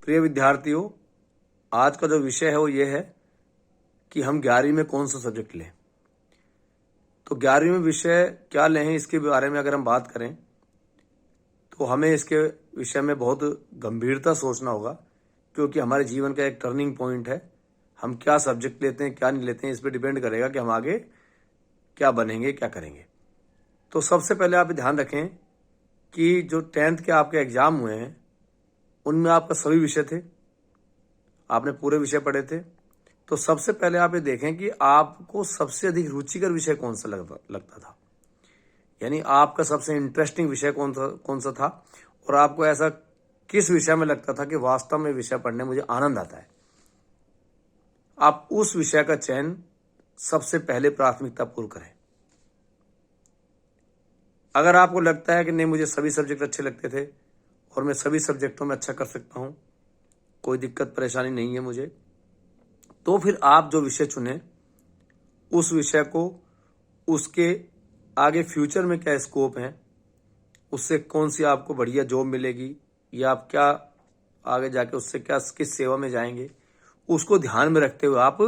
प्रिय विद्यार्थियों, आज का जो विषय है वो ये है कि हम 11वीं में कौन सा सब्जेक्ट लें। तो 11वीं में विषय क्या लें, इसके बारे में अगर हम बात करें तो हमें इसके विषय में बहुत गंभीरता सोचना होगा, क्योंकि हमारे जीवन का एक टर्निंग पॉइंट है। हम क्या सब्जेक्ट लेते हैं, क्या नहीं लेते हैं, इस पर डिपेंड करेगा कि हम आगे क्या बनेंगे, क्या करेंगे। तो सबसे पहले आप ध्यान रखें कि जो 10th के आपके एग्जाम हुए हैं उनमें आपका सभी विषय थे, आपने पूरे विषय पढ़े थे। तो सबसे पहले आप ये देखें कि आपको सबसे अधिक रुचिकर विषय कौन सा लगता था, यानी आपका सबसे इंटरेस्टिंग विषय कौन सा था, और आपको ऐसा किस विषय में लगता था कि वास्तव में विषय पढ़ने मुझे आनंद आता है। आप उस विषय का चयन सबसे पहले प्राथमिकता पूर्व करें। अगर आपको लगता है कि नहीं, मुझे सभी सब्जेक्ट अच्छे लगते थे और मैं सभी सब्जेक्टों में अच्छा कर सकता हूं, कोई दिक्कत परेशानी नहीं है मुझे, तो फिर आप जो विषय चुने उस विषय को, उसके आगे फ्यूचर में क्या स्कोप है, उससे कौन सी आपको बढ़िया जॉब मिलेगी, या आप क्या आगे जाके उससे क्या किस सेवा में जाएंगे, उसको ध्यान में रखते हुए आप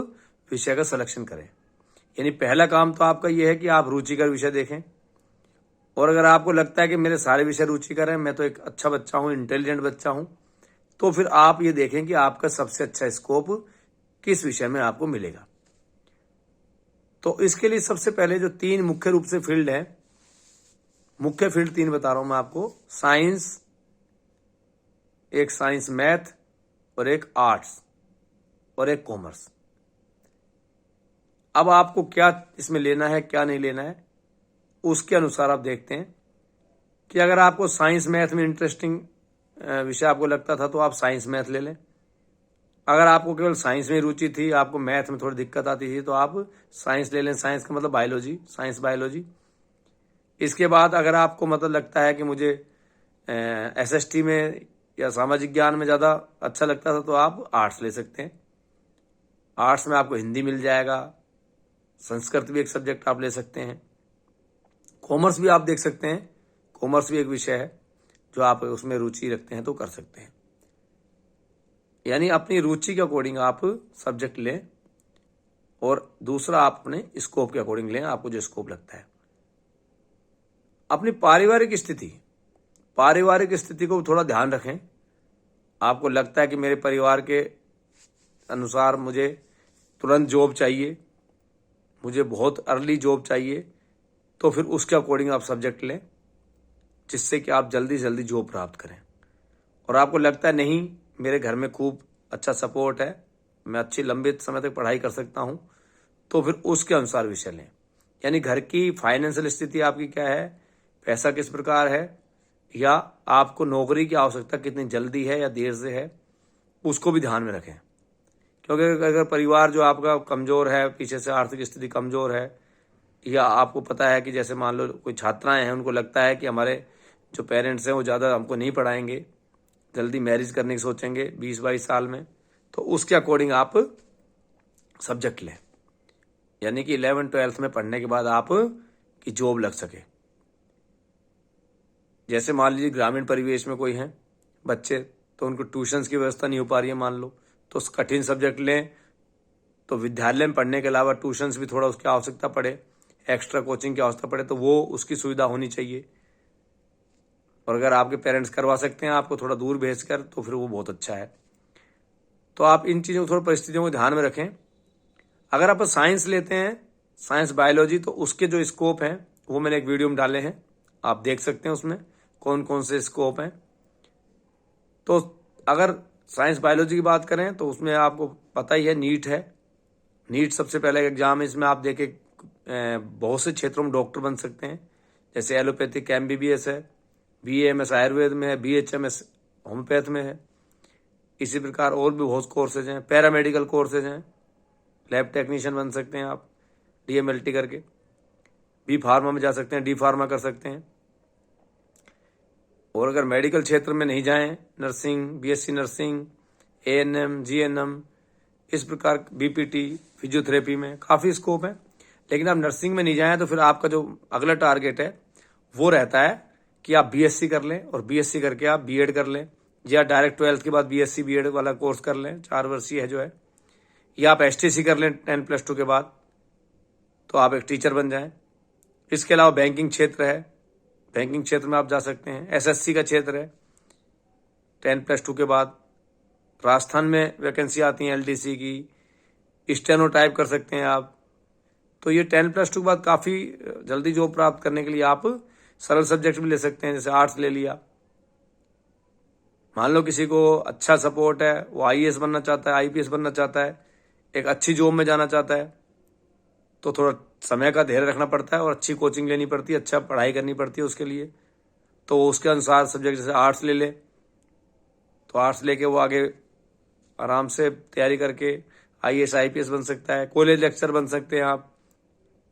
विषय का सिलेक्शन करें। यानी पहला काम तो आपका यह है कि आप रुचिकर विषय देखें, और अगर आपको लगता है कि मेरे सारे विषय रुचिकर हैं, मैं तो एक अच्छा बच्चा हूं, इंटेलिजेंट बच्चा हूं, तो फिर आप ये देखें कि आपका सबसे अच्छा स्कोप किस विषय में आपको मिलेगा। तो इसके लिए सबसे पहले जो 3 मुख्य रूप से फील्ड है, मुख्य फील्ड 3 बता रहा हूं मैं आपको, साइंस, एक साइंस मैथ, और एक आर्ट्स, और एक कॉमर्स। अब आपको क्या इसमें लेना है, क्या नहीं लेना है, उसके अनुसार आप देखते हैं कि अगर आपको साइंस मैथ में इंटरेस्टिंग विषय आपको लगता था तो आप साइंस मैथ ले लें। अगर आपको केवल साइंस में रुचि थी, आपको मैथ में थोड़ी दिक्कत आती थी, तो आप साइंस ले लें। साइंस का मतलब बायोलॉजी, साइंस बायोलॉजी। इसके बाद अगर आपको मतलब लगता है कि मुझे एसएसटी में या सामाजिक ज्ञान में ज़्यादा अच्छा लगता था, तो आप आर्ट्स ले सकते हैं। आर्ट्स में आपको हिंदी मिल जाएगा, संस्कृत भी एक सब्जेक्ट आप ले सकते हैं, कॉमर्स भी आप देख सकते हैं। कॉमर्स भी एक विषय है जो आप उसमें रुचि रखते हैं तो कर सकते हैं। यानी अपनी रुचि के अकॉर्डिंग आप सब्जेक्ट लें, और दूसरा आप अपने स्कोप के अकॉर्डिंग लें, आपको जो स्कोप लगता है। अपनी पारिवारिक स्थिति को थोड़ा ध्यान रखें। आपको लगता है कि मेरे परिवार के अनुसार मुझे तुरंत जॉब चाहिए, मुझे बहुत अर्ली जॉब चाहिए, तो फिर उसके अकॉर्डिंग आप सब्जेक्ट लें, जिससे कि आप जल्दी से जल्दी जॉब प्राप्त करें। और आपको लगता है नहीं, मेरे घर में खूब अच्छा सपोर्ट है, मैं अच्छी लंबे समय तक पढ़ाई कर सकता हूं, तो फिर उसके अनुसार विषय लें। यानी घर की फाइनेंशियल स्थिति आपकी क्या है, पैसा किस प्रकार है, या आपको नौकरी की आवश्यकता कितनी जल्दी है या देर से है, उसको भी ध्यान में रखें। क्योंकि अगर परिवार जो आपका कमजोर है, पीछे से आर्थिक स्थिति कमजोर है, या आपको पता है कि जैसे मान लो कोई छात्राएं हैं, उनको लगता है कि हमारे जो पेरेंट्स हैं वो ज़्यादा हमको नहीं पढ़ाएंगे, जल्दी मैरिज करने की सोचेंगे 20-22 साल में, तो उसके अकॉर्डिंग आप सब्जेक्ट लें। यानी कि 11th-12th में पढ़ने के बाद आप की जॉब लग सके। जैसे मान लीजिए ग्रामीण परिवेश में कोई हैं बच्चे, तो उनको ट्यूशन्स की व्यवस्था नहीं हो पा रही है मान लो, तो कठिन सब्जेक्ट लें, तो विद्यालय में पढ़ने के अलावा ट्यूशन्स भी थोड़ा उसकी आवश्यकता पड़े, एक्स्ट्रा कोचिंग की आवश्यकता पड़े, तो वो उसकी सुविधा होनी चाहिए। और अगर आपके पेरेंट्स करवा सकते हैं आपको थोड़ा दूर भेजकर, तो फिर वो बहुत अच्छा है। तो आप इन चीज़ों को, थोड़ी परिस्थितियों को ध्यान में रखें। अगर आप साइंस लेते हैं, साइंस बायोलॉजी, तो उसके जो स्कोप हैं वो मैंने एक वीडियो में डाले हैं, आप देख सकते हैं उसमें कौन कौन से स्कोप हैं। तो अगर साइंस बायोलॉजी की बात करें तो उसमें आपको पता ही है, नीट है। नीट सबसे पहला एग्जाम है, इसमें आप देखे बहुत से क्षेत्रों में डॉक्टर बन सकते हैं। जैसे एलोपैथिक MBBS है, BAMS आयुर्वेद में है, BHMS होम्योपैथ में है। इसी प्रकार और भी बहुत कोर्सेज हैं, पैरामेडिकल कोर्सेज हैं, लैब टेक्नीशियन बन सकते हैं आप DMLT करके। B फार्मा में जा सकते हैं, D फार्मा कर सकते हैं। और अगर मेडिकल क्षेत्र में नहीं जाएं, nursing, BSc nursing, ANM, GNM, इस प्रकार BPT, फिजियोथेरेपी में काफ़ी स्कोप है। लेकिन आप नर्सिंग में नहीं जाएं तो फिर आपका जो अगला टारगेट है वो रहता है कि आप BSc कर लें, और BSc करके आप B.Ed कर लें, या डायरेक्ट 12th के बाद BSc BEd वाला कोर्स कर लें, 4 वर्षीय है जो है, या आप STC कर लें 10+2 के बाद, तो आप एक टीचर बन जाएं। इसके अलावा बैंकिंग क्षेत्र है, बैंकिंग क्षेत्र में आप जा सकते हैं। SSC का क्षेत्र है 10+2 के बाद। राजस्थान में वैकेंसी आती हैं LDC की, स्टेनो टाइप कर सकते हैं आप। तो ये 10+2 के बाद काफ़ी जल्दी जॉब प्राप्त करने के लिए आप सरल सब्जेक्ट भी ले सकते हैं, जैसे आर्ट्स ले लिया। मान लो किसी को अच्छा सपोर्ट है, वो IAS बनना चाहता है, IPS बनना चाहता है, एक अच्छी जॉब में जाना चाहता है, तो थोड़ा समय का धैर्य रखना पड़ता है और अच्छी कोचिंग लेनी पड़ती है, अच्छा पढ़ाई करनी पड़ती है उसके लिए। तो उसके अनुसार सब्जेक्ट जैसे आर्ट्स ले ले, तो आर्ट्स लेके वो आगे आराम से तैयारी करके IAS IPS बन सकता है। कॉलेज लेक्चर बन सकते हैं आप,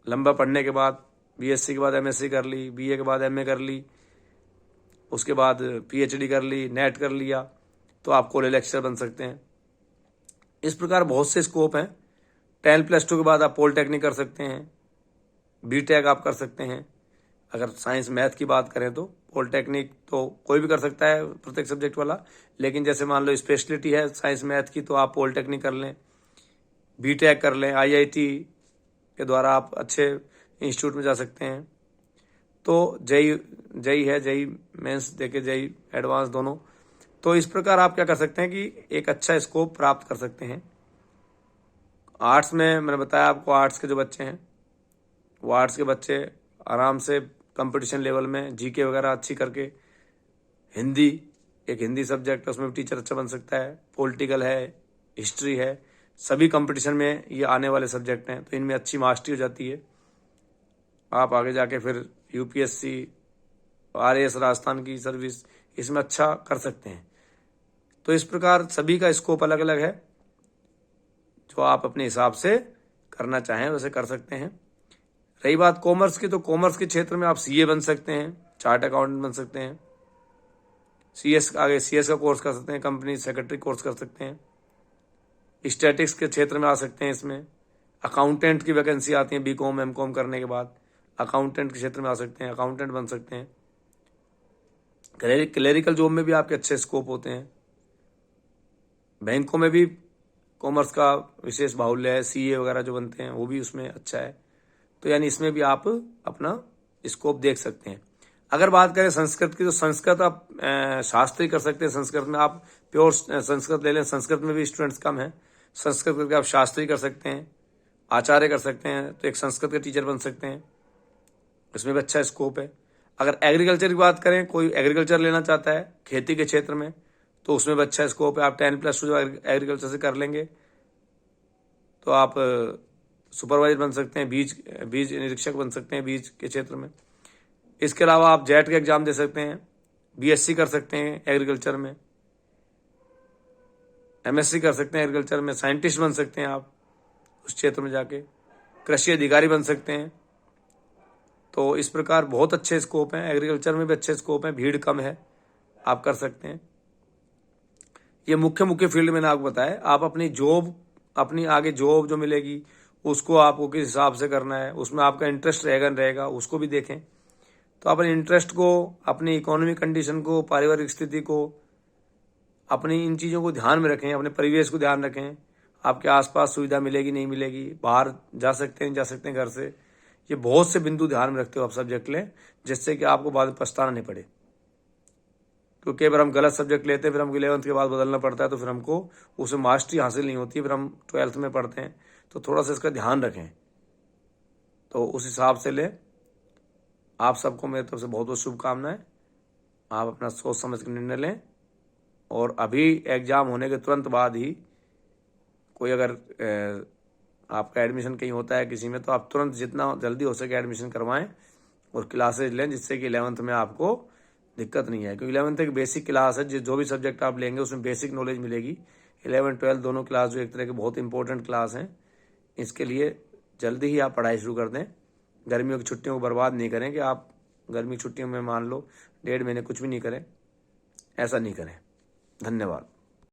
लंबा पढ़ने के बाद। BSc के बाद MSc कर ली, BA के बाद MA कर ली, उसके बाद PhD कर ली, नेट कर लिया, तो आप कॉलेज लेक्चर बन सकते हैं। इस प्रकार बहुत से स्कोप हैं। 10+2 के बाद आप पॉलिटेक्निक कर सकते हैं, BTech आप कर सकते हैं। अगर साइंस मैथ की बात करें तो पॉलिटेक्निक तो कोई भी कर सकता है, प्रत्येक सब्जेक्ट वाला, लेकिन जैसे मान लो स्पेशलिटी है साइंस मैथ की, तो आप पॉलिटेक्निक कर लें, BTech कर लें, IIT के द्वारा आप अच्छे इंस्टीट्यूट में जा सकते हैं। तो जेई है, जेई मेंस देके जेई एडवांस दोनों। तो इस प्रकार आप क्या कर सकते हैं कि एक अच्छा स्कोप प्राप्त कर सकते हैं। आर्ट्स में मैंने बताया आपको, आर्ट्स के जो बच्चे हैं वो आर्ट्स के बच्चे आराम से कंपटीशन लेवल में GK वगैरह अच्छी करके, हिंदी, एक हिंदी सब्जेक्ट है उसमें भी टीचर अच्छा बन सकता है, पॉलिटिकल है, हिस्ट्री है, सभी कंपटीशन में ये आने वाले सब्जेक्ट हैं, तो इनमें अच्छी मास्टरी हो जाती है। आप आगे जाके फिर UPSC, RAS राजस्थान की सर्विस, इसमें अच्छा कर सकते हैं। तो इस प्रकार सभी का स्कोप अलग अलग है, जो आप अपने हिसाब से करना चाहें वैसे कर सकते हैं। रही बात कॉमर्स की, तो कॉमर्स के क्षेत्र में आप CA बन सकते हैं, चार्ट अकाउंटेंट बन सकते हैं, CS का कोर्स कर सकते हैं, कंपनी सेक्रेटरी कोर्स कर सकते हैं, स्टैटिक्स के क्षेत्र में आ सकते हैं। इसमें अकाउंटेंट की वैकेंसी आती है, BCom MCom करने के बाद अकाउंटेंट के क्षेत्र में आ सकते हैं, अकाउंटेंट बन सकते हैं। क्लेरिकल जॉब में भी आपके अच्छे स्कोप होते हैं। बैंकों में भी कॉमर्स का विशेष बाहुल्य है, CA वगैरह जो बनते हैं वो भी उसमें अच्छा है। तो यानी इसमें भी आप अपना स्कोप देख सकते हैं। अगर बात करें संस्कृत की, तो संस्कृत आप शास्त्री कर सकते हैं। संस्कृत में आप प्योर संस्कृत ले लें, संस्कृत में भी स्टूडेंट्स कम हैं, संस्कृत करके आप शास्त्री कर सकते हैं, आचार्य कर सकते हैं, तो एक संस्कृत के टीचर बन सकते हैं, इसमें भी अच्छा स्कोप है। अगर एग्रीकल्चर की बात करें, कोई एग्रीकल्चर लेना चाहता है खेती के क्षेत्र में, तो उसमें भी अच्छा स्कोप है। आप 10+2 जो एग्रीकल्चर से कर लेंगे तो आप सुपरवाइजर बन सकते हैं, बीज निरीक्षक बन सकते हैं बीज के क्षेत्र में। इसके अलावा आप जेट का एग्जाम दे सकते हैं, BSc कर सकते हैं एग्रीकल्चर में, MSc कर सकते हैं एग्रीकल्चर में, साइंटिस्ट बन सकते हैं आप उस क्षेत्र में जाके, कृषि अधिकारी बन सकते हैं। तो इस प्रकार बहुत अच्छे स्कोप हैं, एग्रीकल्चर में भी अच्छे स्कोप हैं, भीड़ कम है, आप कर सकते हैं। ये मुख्य फील्ड मैंने आपको बताया। आप अपनी जॉब, अपनी आगे जॉब जो मिलेगी उसको आपको किस हिसाब से करना है, उसमें आपका इंटरेस्ट रहेगा उसको भी देखें। तो अपने इंटरेस्ट को, अपनी इकोनॉमिक कंडीशन को, पारिवारिक स्थिति को, अपनी इन चीज़ों को ध्यान में रखें, अपने परिवेश को ध्यान रखें। आपके आसपास सुविधा मिलेगी नहीं मिलेगी, बाहर जा सकते हैं घर से, ये बहुत से बिंदु ध्यान में रखते हो आप सब्जेक्ट लें, जिससे कि आपको बाद में पछताना नहीं पड़े। क्योंकि अगर हम गलत सब्जेक्ट लेते हैं, फिर हमको 11th के बाद बदलना पड़ता है, तो फिर हमको उसमें मास्टरी हासिल नहीं होती, फिर हम 12th में पढ़ते हैं। तो थोड़ा सा इसका ध्यान रखें, तो उस हिसाब से लें। आप सबको मेरी तरफ से बहुत बहुत शुभकामनाएं। आप अपना सोच समझ कर निर्णय लें, और अभी एग्जाम होने के तुरंत बाद ही कोई अगर आपका एडमिशन कहीं होता है किसी में, तो आप तुरंत जितना जल्दी हो सके एडमिशन करवाएं और क्लासेज लें, जिससे कि 11th में आपको दिक्कत नहीं है। क्योंकि 11th एक बेसिक क्लास है, जो भी सब्जेक्ट आप लेंगे उसमें बेसिक नॉलेज मिलेगी। 11 12 दोनों क्लास जो एक तरह के बहुत इंपॉर्टेंट क्लास हैं, इसके लिए जल्दी ही आप पढ़ाई शुरू कर दें। गर्मियों की छुट्टियों को बर्बाद नहीं करें कि आप गर्मी छुट्टियों में मान लो 1.5 महीने कुछ भी नहीं करें, ऐसा नहीं करें। धन्यवाद।